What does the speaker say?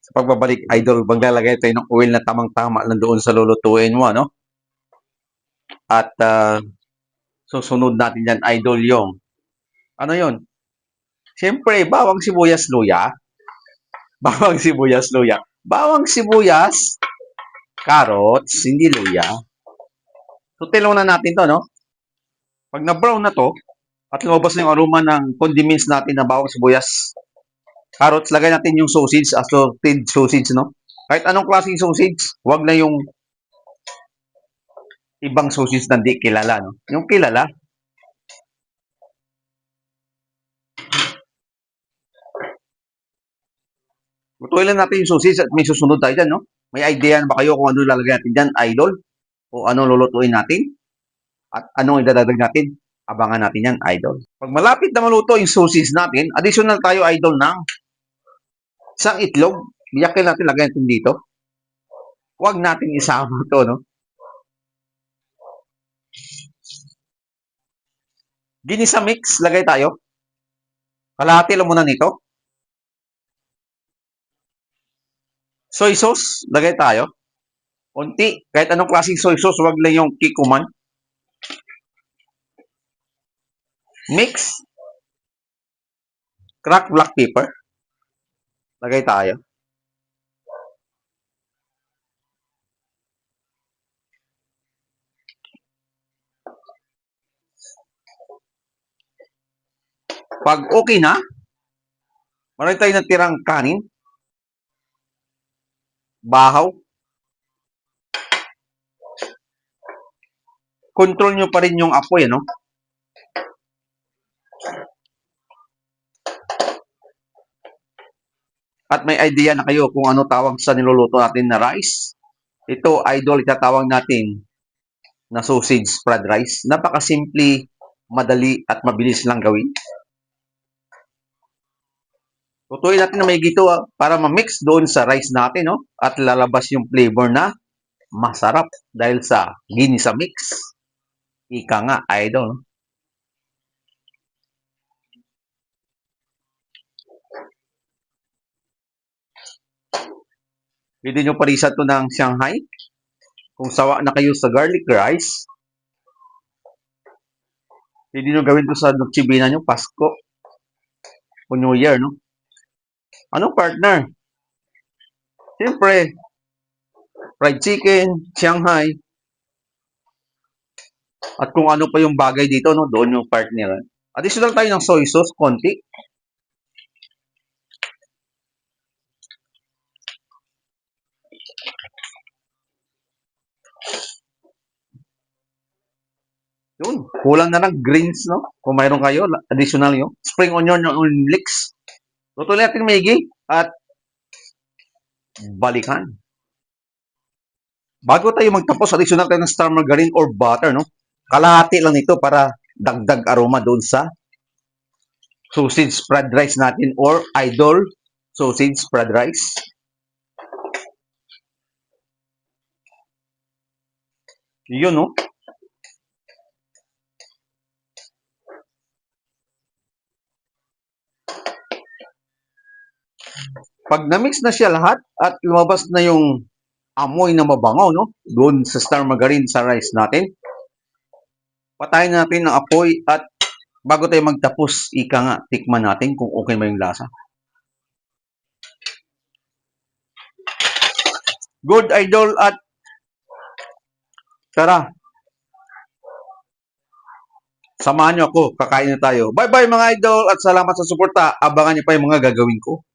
Sa pagbabalik, idol, maglalagay tayo ng oil na tamang-tama lang doon sa lulutuin mo, ano? At susunod natin yan, idol, yung ano yon? Siyempre, bawang sibuyas luya. Bawang sibuyas luya. Bawang sibuyas, carrots, hindi luya. So, tilaw na natin to, no? Pag na-brown na to, at lumabas na yung aroma ng condiments natin na bawang sibuyas, carrots, lagay natin yung sausage, assorted sausage, no? Kahit anong klaseng sausage, wag na yung ibang sausage na di kilala, no? Yung kilala. Lutuin lang natin yung sausage at may susunod tayo dyan, no? May idea na ba kayo kung ano lalagay natin dyan, idol? O ano lulutuin natin? At anong idadagdag natin? Abangan natin yan, idol. Pag malapit na maluto yung sausage natin, additional tayo, idol, ng isang itlog. Biyakin natin, lagay natin dito. Huwag natin isama to, no? Ginisa mix, lagay tayo. Kalahati lang muna nito. Soy sauce, lagay tayo. Konti, kahit anong klaseng soy sauce, huwag lang yung kikuman. Mix. Cracked black pepper. Lagay tayo. Pag okay na, marami tayo natirang kanin. Bahaw. Control nyo pa rin yung apoy, ano? At may idea na kayo kung ano tawag sa niluluto natin na rice. Ito, idol, itatawag natin na sausage fried rice. Napakasimple, madali at mabilis lang gawin. Tutuin natin na may gito para ma-mix doon sa rice natin, no? At lalabas yung flavor na masarap dahil sa ginisa mix. Ika nga, idol. Pwede nyo parisa to ng Shanghai. Kung sawa na kayo sa garlic rice, pwede nyo gawin to sa Noche Buena nyo, Pasko o New Year, no? Anong partner? Siyempre, fried chicken, Shanghai, at kung ano pa yung bagay dito, no? Doon yung partner. Additional tayo ng soy sauce, konti. Yun, kulang na lang greens, no? Kung mayroon kayo, additional yun. Spring onion, onion leeks. Tutuloy natin maigi at balikan. Bago tayo magtapos, additional tayo ng star margarine or butter, no? Kalahati lang ito para dagdag aroma doon sa sausage fried rice natin or idol sausage fried rice. Yun, no? Pag na-mix na siya lahat at lumabas na yung amoy na mabango, no? Doon sa star margarine sa rice natin. Patayin natin ang apoy at bago tayo magtapos, ika nga, tikman natin kung okay ba yung lasa. Good, idol, at tara, samahan nyo ako, kakain na tayo. Bye-bye mga idol at salamat sa suporta. Abangan nyo pa yung mga gagawin ko.